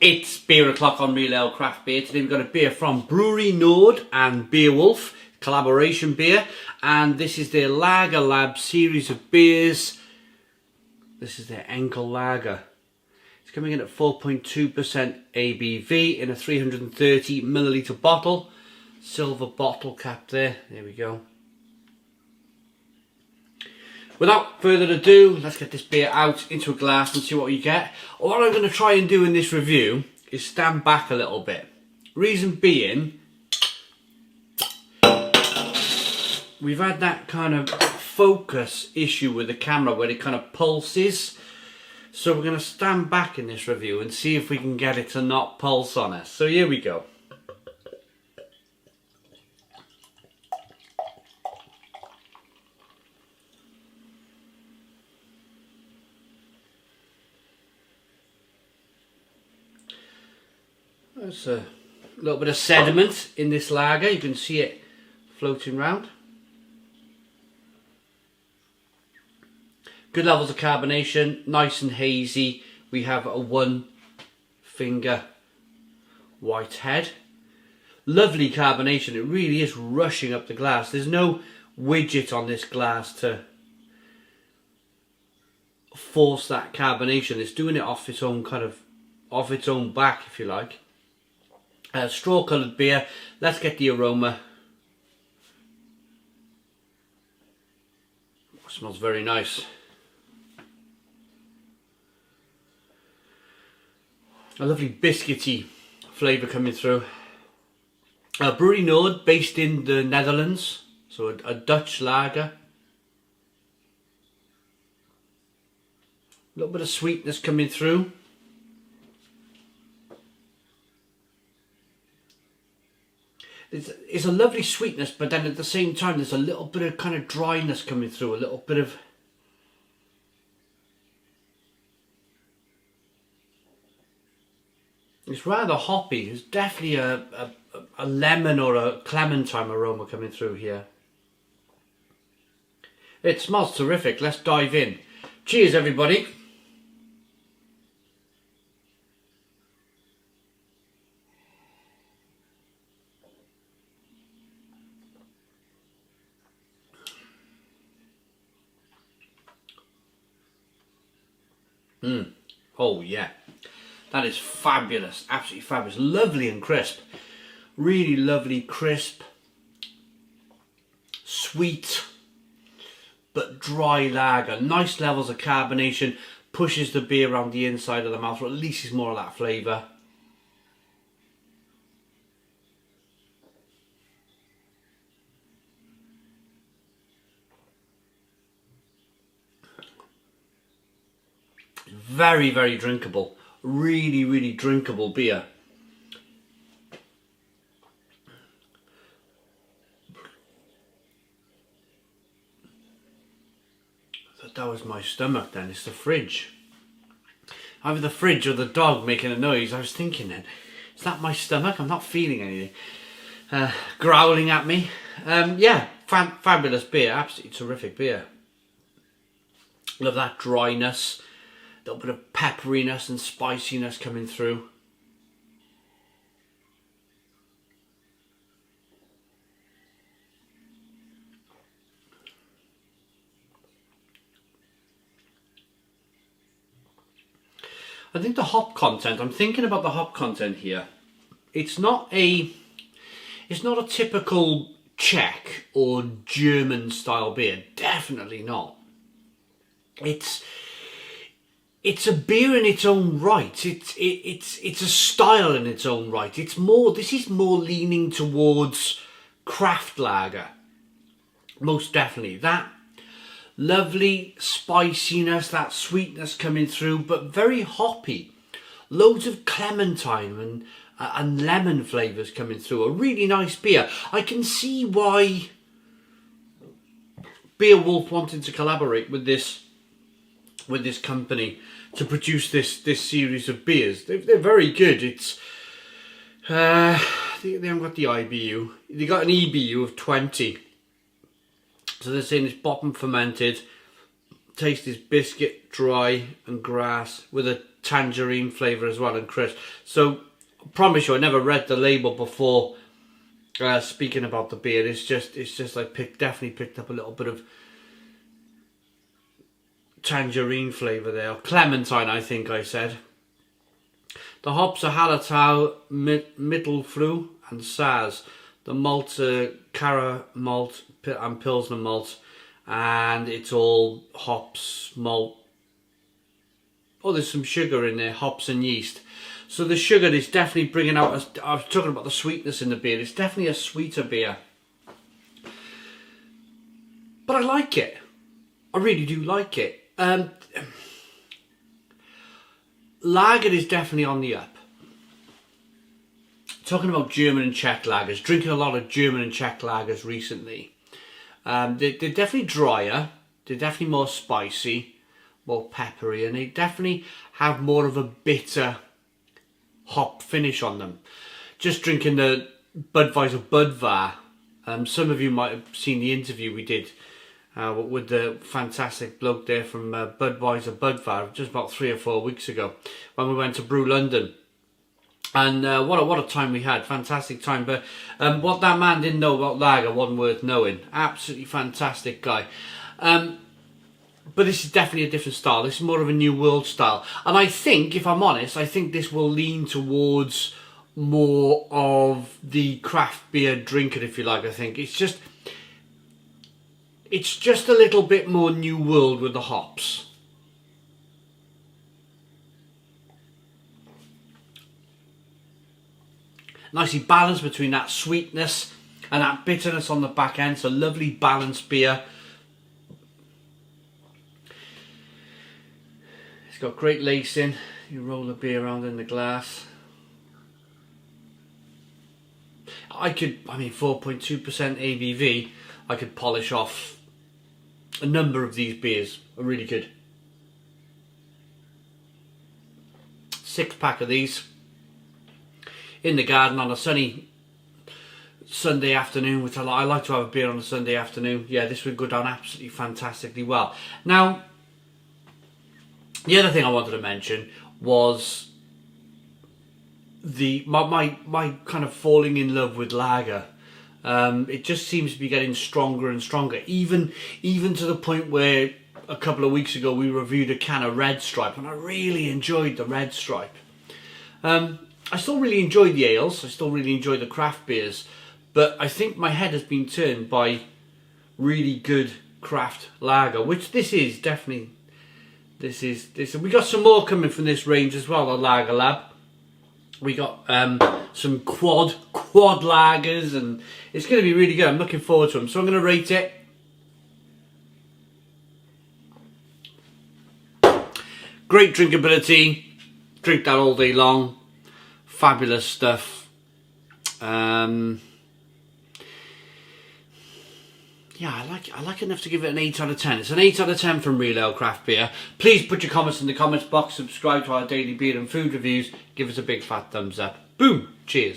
It's beer o'clock on Real Ale Craft Beer. Today we've got a beer from Brouwerij Noordt and BeerWulf, collaboration beer. And this is their Lager Lab series of beers. This is their Enkel Lager. It's coming in at 4.2% ABV in a 330 milliliter bottle. Silver bottle cap there. There we go. Without further ado, let's get this beer out into a glass and see what we get. What I'm going to try and do in this review is stand back a little bit. Reason being, we've had that kind of focus issue with the camera where it kind of pulses. So we're going to stand back in this review and see if we can get it to not pulse on us. So here we go. There's a little bit of sediment in this lager. You can see it floating around. Good levels of carbonation, nice and hazy. We have a 1 finger white head. Lovely carbonation. It really is rushing up the glass. There's no widget on this glass to force that carbonation. It's doing it off its own off its own back, if you like. Straw coloured beer. Let's get the aroma. It smells very nice. A lovely biscuity flavour coming through. Brouwerij Noordt, based in the Netherlands, so a Dutch lager. A little bit of sweetness coming through. It's a lovely sweetness, but then at the same time there's a little bit of kind of dryness coming through, a little bit of... It's rather hoppy. There's definitely a lemon or a clementine aroma coming through here. It smells terrific. Let's dive in. Cheers, everybody. Oh yeah, that is fabulous, absolutely fabulous, lovely and crisp, really lovely, crisp, sweet but dry lager, nice levels of carbonation, pushes the beer around the inside of the mouth, or at least it's more of that flavour. Very, very drinkable. Really, really drinkable beer. I thought that was my stomach then. It's the fridge. Either the fridge or the dog making a noise. I was thinking then, is that my stomach? I'm not feeling anything. Growling at me. Yeah, fabulous beer. Absolutely terrific beer. Love that dryness. A little bit of pepperiness and spiciness coming through. I think the hop content, I'm thinking about the hop content here. It's not a typical Czech or German style beer. Definitely not. It's a beer in its own right. It's a style in its own right. This is more leaning towards craft lager. Most definitely. That lovely spiciness, that sweetness coming through, but very hoppy. Loads of clementine and lemon flavours coming through. A really nice beer. I can see why BeerWulf wanted to collaborate with this company to produce this series of beers. They're very good. They haven't got the IBU. They got an EBU of 20. So they're saying it's bottom fermented, taste is biscuit, dry and grass with a tangerine flavour as well and crisp. So I promise you, I never read the label before speaking about the beer. It's just I definitely picked up a little bit of tangerine flavour there, or clementine I think I said. The hops are Hallertau, Mittelfrüh and Saz. The malt Cara malt and Pilsner malt, and it's all hops, malt. Oh, there's some sugar in there, hops and yeast. So the sugar is definitely bringing out, I was talking about the sweetness in the beer, it's definitely a sweeter beer. But I like it. I really do like it. Lager is definitely on the up. Talking about German and Czech lagers, drinking a lot of German and Czech lagers recently. They're definitely drier, they're definitely more spicy, more peppery, and they definitely have more of a bitter hop finish on them. Just drinking the Budweiser Budvar. Some of you might have seen the interview we did with the fantastic bloke there from Budweiser Budvar just about 3 or 4 weeks ago when we went to Brew London. And what a time we had, fantastic time. But what that man didn't know about lager wasn't worth knowing. Absolutely fantastic guy. But this is definitely a different style. This is more of a new world style. And I think, if I'm honest, I think this will lean towards more of the craft beer drinker, if you like. I think it's just a little bit more new world with the hops. Nicely balanced between that sweetness and that bitterness on the back end. It's a lovely balanced beer. It's got great lacing. You roll the beer around in the glass. I mean 4.2% ABV, I could polish off a number of these beers. Are really good. 6-pack of these in the garden on a sunny Sunday afternoon, which I like to have a beer on a Sunday afternoon. Yeah, this would go down absolutely fantastically well. Now, the other thing I wanted to mention was my kind of falling in love with lager. It just seems to be getting stronger and stronger, even to the point where a couple of weeks ago we reviewed a can of Red Stripe, and I really enjoyed the Red Stripe. I still really enjoy the ales, I still really enjoy the craft beers, but I think my head has been turned by really good craft lager, which this is definitely. This. We got some more coming from this range as well, the Lager Lab. We got some quad lagers, and it's going to be really good. I'm looking forward to them, so I'm going to rate it. Great drinkability, drink that all day long. Fabulous stuff. Yeah, I like enough to give it an 8 out of 10. It's an 8 out of 10 from Real Ale Craft Beer. Please put your comments in the comments box, subscribe to our daily beer and food reviews, give us a big fat thumbs up. Boom! Cheers.